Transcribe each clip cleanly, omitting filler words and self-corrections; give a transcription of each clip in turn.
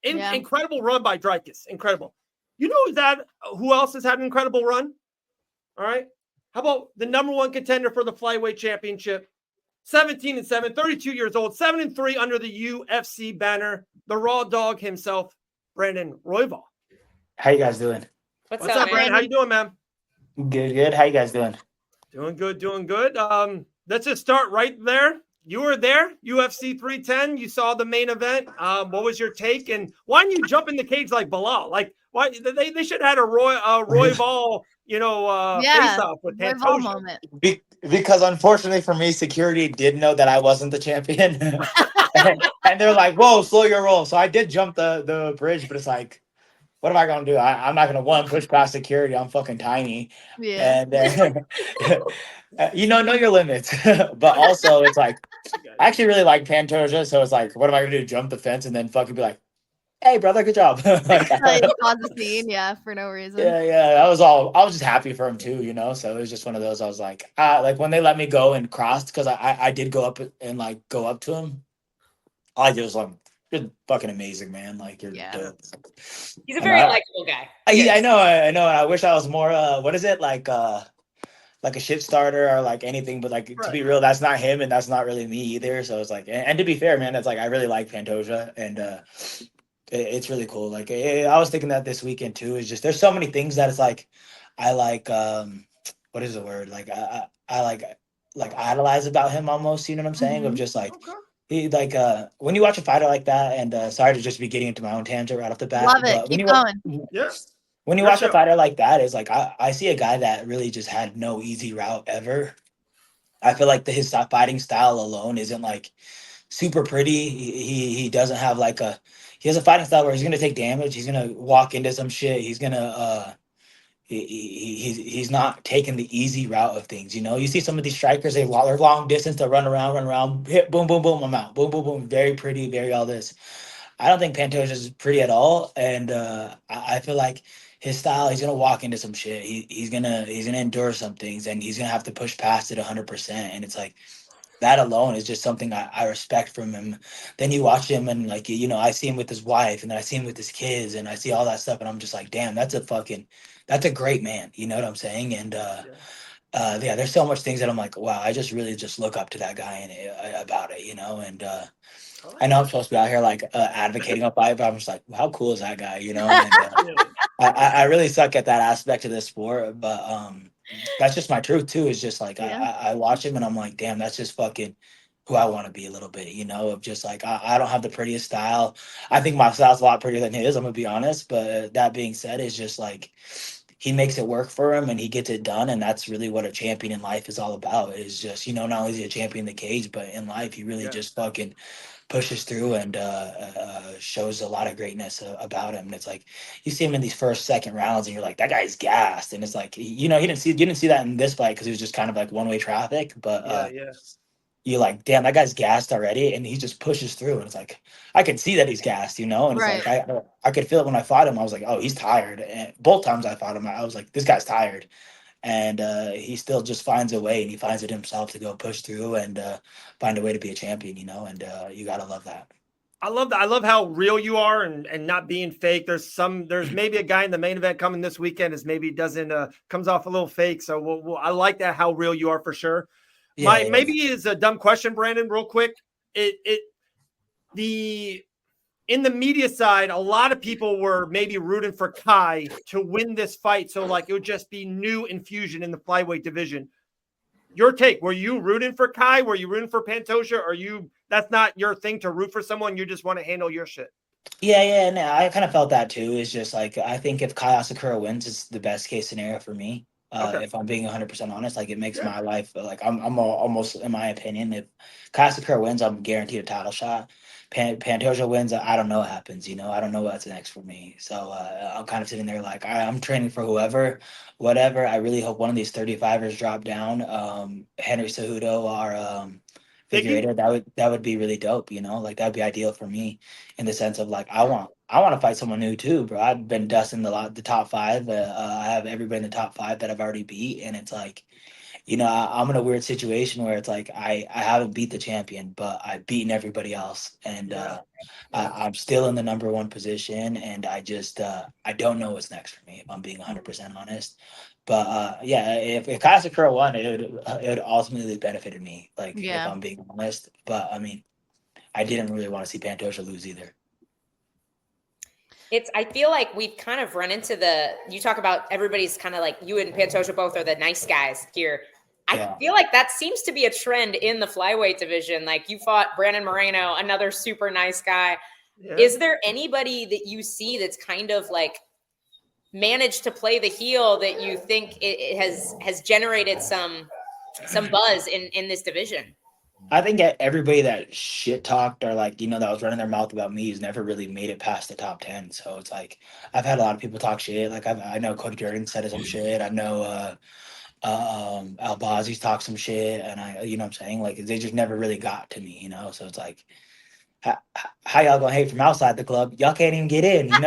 Yeah. Incredible run by Dreykus. Incredible. You know who else has had an incredible run? All right. How about the number one contender for the Flyweight Championship? 17-7, 32 years old, 7-3 under the UFC banner. The Raw Dog himself, Brandon Royval. How you guys doing? What's up, Brandon? How you doing, man? Good. How you guys doing? Doing good. Let's just start right there. You were there, UFC 310. You saw the main event. What was your take? And why didn't you jump in the cage like Bilal? Like, why they should have had a Royval, face off with Royval Pantoja. moment. Because unfortunately for me, security did know that I wasn't the champion, and they're like, "Whoa, slow your roll." So I did jump the bridge, but it's like, what am I gonna do? I'm not gonna push past security. I'm fucking tiny, Yeah. and know your limits. But also, it's like I actually really like Pantoja, so it's like, what am I gonna do? Jump the fence and then fucking be like, "Hey, brother, good job." Like pause the scene, for no reason. Yeah. I was just happy for him too, So it was just one of those. I was like when they let me go and crossed, because I did go up and like go up to him. I just like, you're fucking amazing, man. Like you're dope. He's a very likable guy. I know. And I wish I was more. What is it like a shit starter or like anything, but like to be real, that's not him and that's not really me either. So it's like, and to be fair, man, it's like I really like Pantoja and it's really cool. Like I was thinking that this weekend too. Is just there's so many things that it's like I like. What is the word? Like I like idolize about him almost. You know what I'm saying? Of just like. He like when you watch a fighter like that, and sorry to just be getting into my own tangent right off the bat. Love it. Keep going. When you watch a fighter like that, it's like I see a guy that really just had no easy route ever. I feel like his fighting style alone isn't like super pretty. He doesn't have like he has a fighting style where he's gonna take damage. He's gonna walk into some shit. He's gonna he's not taking the easy route of things. You see some of these strikers, they're long distance, they run around, hit, boom, boom, boom, I'm out, boom, boom, boom, very pretty, very all this. I don't think Pantoja is pretty at all, and I feel like his style, he's gonna walk into some shit. He's gonna endure some things, and he's gonna have to push past it 100%. And it's like that alone is just something I respect from him. Then you watch him, and like I see him with his wife, and then I see him with his kids, and I see all that stuff, and I'm just like, damn, that's a great man. You know what I'm saying? And there's so much things that I'm like, wow, I just really just look up to that guy and about it, and. I know I'm supposed to be out here like advocating a fight, but I'm just like, how cool is that guy? And, I really suck at that aspect of this sport, but that's just my truth too. Is just like I watch him and I'm like, damn, that's just fucking who I want to be a little bit, of just like I don't have the prettiest style. I think my style's a lot prettier than his. I'm gonna be honest, but that being said, it's just like he makes it work for him and he gets it done, and that's really what a champion in life is all about. Is just not only is he a champion in the cage, but in life he really just fucking pushes through and shows a lot of greatness about him. And it's like you see him in these second rounds and you're like, that guy's gassed. And it's like, you didn't see that in this fight because it was just kind of like one-way traffic, but you're like, damn, that guy's gassed already, and he just pushes through. And it's like I could see that he's gassed, and it's like I could feel it when I fought him. I was like, oh, he's tired. And both times I fought him, I was like, this guy's tired. And he still just finds a way, and he finds it himself to go push through and find a way to be a champion, and you gotta love that. I love that. I love how real you are and not being fake. There's maybe a guy in the main event coming this weekend is maybe doesn't comes off a little fake. So I like that, how real you are for sure. Maybe is a dumb question, Brandon, real quick. In the media side, a lot of people were maybe rooting for Kai to win this fight. So like it would just be new infusion in the flyweight division. Your take, were you rooting for Kai? Were you rooting for Pantoja? Or that's not your thing to root for someone? You just want to handle your shit. Yeah. No, I kind of felt that too. It's just like, I think if Kai Asakura wins, it's the best case scenario for me. If I'm being 100% honest, like it makes my life like I'm almost, in my opinion, if Kai Asakura wins, I'm guaranteed a title shot. Pantoja wins, I don't know what happens. I don't know what's next for me. So I'm kind of sitting there like I'm training for whatever. I really hope one of these 35ers drop down. Henry Cejudo or Figueiredo, that would be really dope. Like that would be ideal for me in the sense of like I want to fight someone new too, bro. I've been dusting the top five. I have everybody in the top five that I've already beat, and it's like I'm in a weird situation where it's like I haven't beat the champion, but I've beaten everybody else, and I'm still in the number one position, and I don't know what's next for me, if I'm being 100% honest. But yeah, if Kaisakura won, it would ultimately benefited me, like if I'm being honest. But I mean, I didn't really want to see Pantoja lose either. I feel like we've kind of run into you talk about everybody's kind of like you and Pantoja both are the nice guys here. I feel like that seems to be a trend in the flyweight division. Like you fought Brandon Moreno, another super nice guy. Yeah. Is there anybody that you see that's kind of like managed to play the heel that you think it has generated some buzz in this division? I think everybody that shit talked or like, that was running their mouth about me has never really made it past the top 10. So it's like, I've had a lot of people talk shit. Like I know Cody Durden said some shit. I know Albazi's talked some shit, and what I'm saying? Like they just never really got to me, So it's like, how y'all gonna hate from outside the club? Y'all can't even get in, There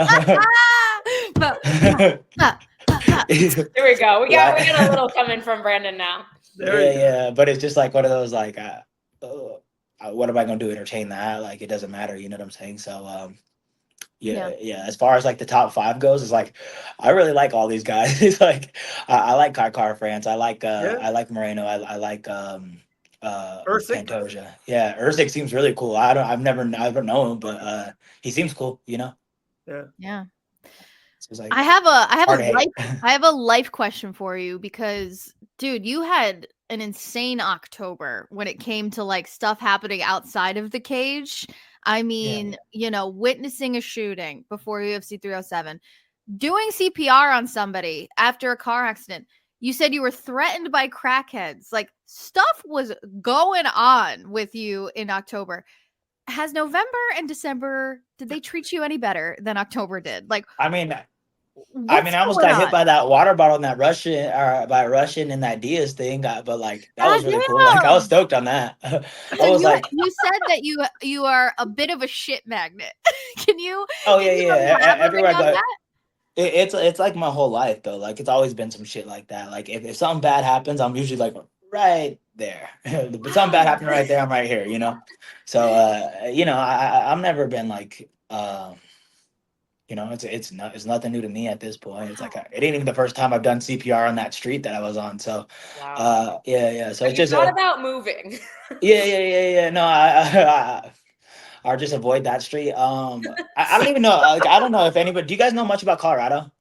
we go. We got a little coming from Brandon now. Yeah. But it's just like one of those like, what am I gonna do? Entertain that? Like it doesn't matter, you know what I'm saying? So yeah. As far as like the top 5 goes, it's like I really like all these guys. It's like I like Car France. I like Moreno. I like Pantoja. Yeah, Usyk seems really cool. I've never known him, but he seems cool. Yeah. So it's like, I have a life question for you because, dude, you had an insane October when it came to like stuff happening outside of the cage. I mean, witnessing a shooting before UFC 307, doing CPR on somebody after a car accident. You said you were threatened by crackheads. Like stuff was going on with you in October. Has November and December, did they treat you any better than October did? Like, I almost got hit by that water bottle in that Russian and that Diaz thing, but like that was really cool. Like I was stoked on that. You said that you are a bit of a shit magnet. Can you? Oh yeah. Everywhere I go, it's like my whole life though. Like it's always been some shit like that. Like if something bad happens, I'm usually like right there. But something bad happened right there, I'm right here. So I've never been like. It's nothing new to me at this point. It's like it ain't even the first time I've done CPR on that street that I was on. So, wow. Yeah. So it's just thought about moving. Yeah. No, I'll just avoid that street. I don't even know. Like, I don't know if anybody. Do you guys know much about Colorado?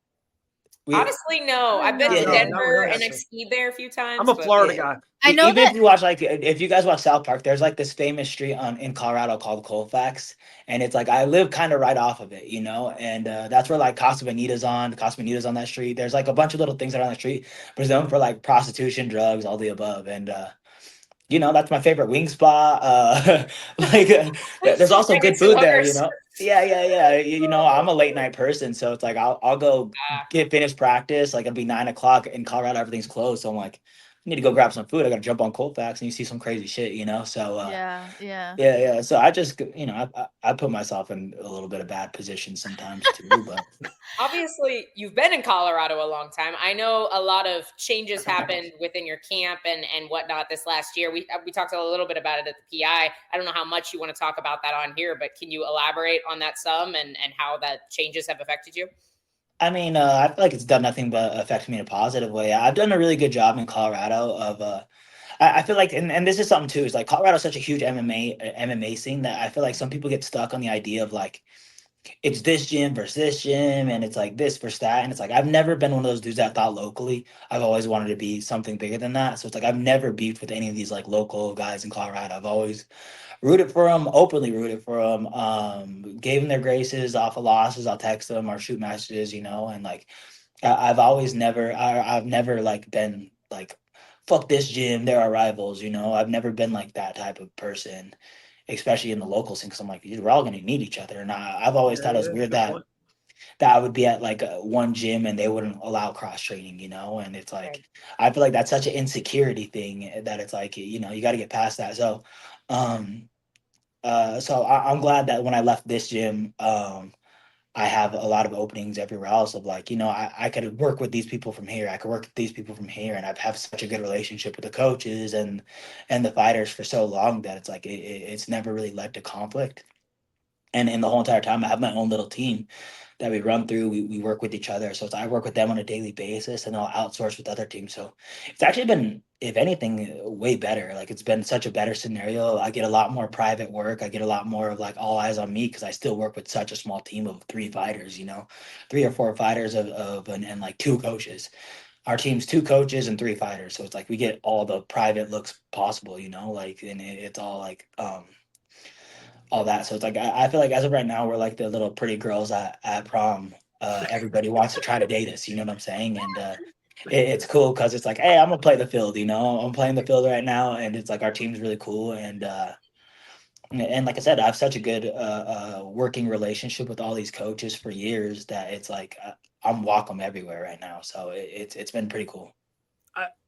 Honestly, no. I've been to Denver and I've skied there a few times. I'm a Florida guy. I know even if you watch if you guys watch South Park, there's like this famous street in Colorado called Colfax, and it's like I live kind of right off of it, and that's where like Casa Bonita's on. Casa Bonita's on that street. There's like a bunch of little things that are on the street, but it's known for like prostitution, drugs, all the above, and that's my favorite wing spot. There's also good food there, Yeah. I'm a late night person, so it's like I'll go get finished practice. Like it'll be 9:00 in Colorado, everything's closed. So I'm like, I need to go grab some food. I gotta jump on Colfax and you see some crazy shit, So yeah. So I just I put myself in a little bit of bad position sometimes too. But obviously you've been in Colorado a long time. I know a lot of changes happened within your camp and whatnot this last year. We talked a little bit about it at the PI. I don't know how much you want to talk about that on here, but can you elaborate on that some and how that changes have affected you? I mean, I feel like it's done nothing but affect me in a positive way. I've done a really good job in Colorado of I feel like, and this is something too, is like Colorado's such a huge MMA scene that I feel like some people get stuck on the idea of like, it's this gym versus this gym, and it's like this versus that. And it's like, I've never been one of those dudes that thought locally. I've always wanted to be something bigger than that. So it's like, I've never beefed with any of these like local guys in Colorado. I've always rooted for them, openly rooted for them, gave them their graces off of losses. I'll text them or shoot messages, and like, I've never like been like, fuck this gym, they're our rivals, I've never been like that type of person, especially in the local scene, because I'm like, we're all going to need each other. And I've always thought it was weird that I would be at like one gym and they wouldn't allow cross training, and it's like, right. I feel like that's such an insecurity thing that it's like, you got to get past that. So, so I'm glad that when I left this gym, I have a lot of openings everywhere else of like, I could work with these people from here. I could work with these people from here. And I've have such a good relationship with the coaches and the fighters for so long that it's like, it's never really led to conflict. And in the whole entire time, I have my own little team that we run through. We work with each other. So I work with them on a daily basis and I'll outsource with other teams. So it's actually been, if anything, way better. Like it's been such a better scenario. I get a lot more private work. I get a lot more of like all eyes on me because I still work with such a small team of 3 fighters, 3 or 4 fighters and like 2 coaches. Our team's 2 coaches and 3 fighters. So it's like we get all the private looks possible, like, and it's all like, all that. So it's like I feel like as of right now, we're like the little pretty girls at prom. Everybody wants to try to date us, you know what I'm saying? And it's cool because it's like, hey, I'm gonna play the field, I'm playing the field right now, and it's like our team's really cool. And like I said, I have such a good working relationship with all these coaches for years that it's like I'm welcome everywhere right now. So it's been pretty cool.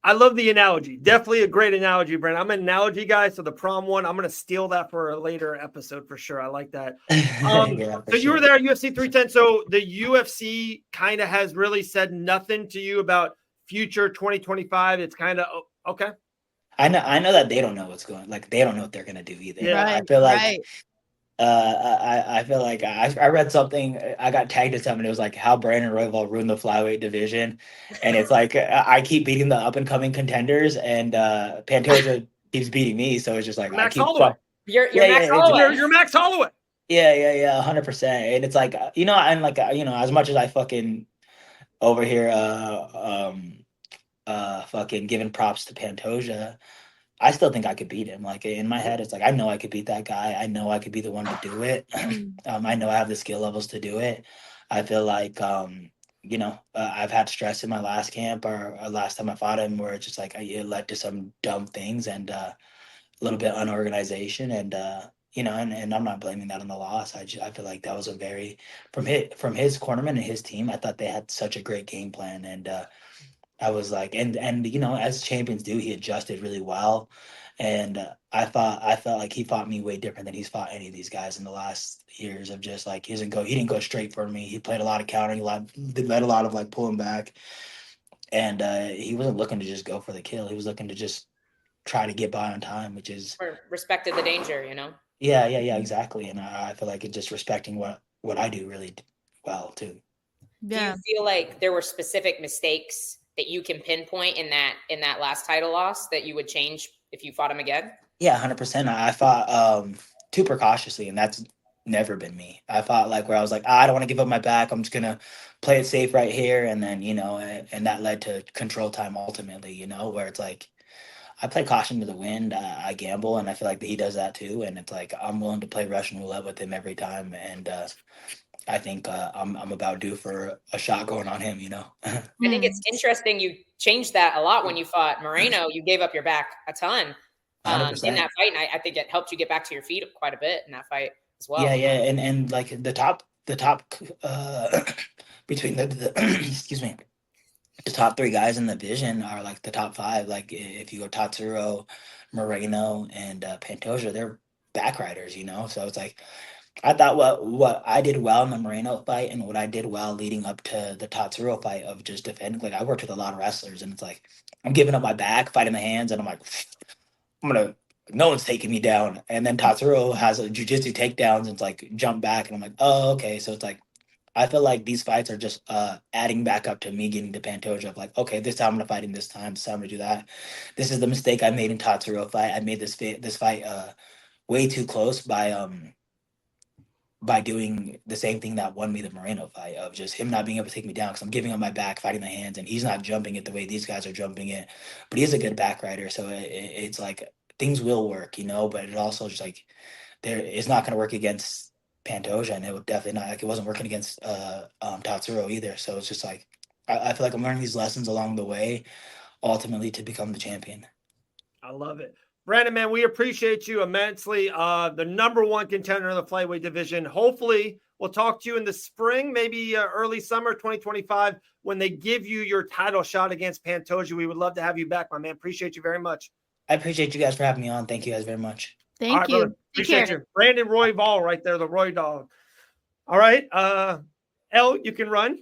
I love the analogy. Definitely a great analogy, Brent. I'm an analogy guy, so the prom one, I'm going to steal that for a later episode for sure. I like that. Yeah, so you were there at UFC 310. So the UFC kind of has really said nothing to you about future 2025. It's kind of okay. I know that they don't know what's going. Like they don't know what they're going to do either. Yeah, I feel like. I feel like I read something. I got tagged in something. It was like how Brandon Royval ruined the flyweight division, and it's like I keep beating the up and coming contenders, and Pantoja keeps beating me. So it's just like Max I keep. Holloway. You're Max Holloway. You're Max Holloway. Yeah, 100%. And it's like and like as much as I fucking over here fucking giving props to Pantoja. I still think I could beat him. Like in my head, it's like I know I could beat that guy. I know I could be the one to do it. I know I have the skill levels to do it. I feel like I've had stress in my last camp or last time I fought him, where it's just like it led to some dumb things and a little bit unorganization, and and I'm not blaming that on the loss. I feel like that was a very from his cornerman and his team. I thought they had such a great game plan, and I was like, and as champions do, he adjusted really well, and I felt like he fought me way different than he's fought any of these guys in the last years. Of just like he didn't go straight for me. He played a lot of countering, led a lot of like pulling back, and he wasn't looking to just go for the kill. He was looking to just try to get by on time, which is or respected the danger, Yeah, exactly. And I feel like it's just respecting what I do really well too. Yeah. Do you feel like there were specific mistakes that you can pinpoint in that last title loss that you would change if you fought him again? Yeah, 100%. I fought too precautiously, and that's never been me. I fought like where I was like, I don't want to give up my back. I'm just gonna play it safe right here, and then and that led to control time ultimately. Where it's like I play caution to the wind. I gamble, and I feel like he does that too. And it's like I'm willing to play Russian roulette with him every time, and I think I'm about due for a shot going on him, I think it's interesting. You changed that a lot when you fought Moreno. You gave up your back a ton in that fight, and I think it helped you get back to your feet quite a bit in that fight as well. Yeah, and like the top between the excuse me, the top 3 guys in the division are like the top 5. Like if you go Tatsuro, Moreno, and Pantoja, they're back riders, So it's like I thought what I did well in the Moreno fight and what I did well leading up to the Tatsuro fight of just defending. Like I worked with a lot of wrestlers, and it's like I'm giving up my back, fighting the hands, and I'm like, no one's taking me down. And then Tatsuro has a jiu-jitsu takedowns and it's like jump back, and I'm like, oh, okay. So it's like I feel like these fights are just adding back up to me getting to Pantoja of like, okay, this time I'm gonna fight him this time I'm gonna do that. This is the mistake I made in Tatsuro fight. I made this fight way too close by doing the same thing that won me the Moreno fight of just him not being able to take me down because I'm giving up my back, fighting the hands, and he's not jumping it the way these guys are jumping it. But he's a good back rider, so it's like things will work, but it also just like it's not going to work against Pantoja, and it would definitely not, like it wasn't working against Tatsuro either. So it's just like I feel like I'm learning these lessons along the way, ultimately to become the champion. I love it. Brandon, man, we appreciate you immensely. The number 1 contender in the flyweight division. Hopefully, we'll talk to you in the spring, maybe early summer 2025, when they give you your title shot against Pantoja. We would love to have you back, my man. Appreciate you very much. I appreciate you guys for having me on. Thank you guys very much. Thank you. Appreciate you. Brandon Royval right there, the Roy Dog. All right. Elle, you can run.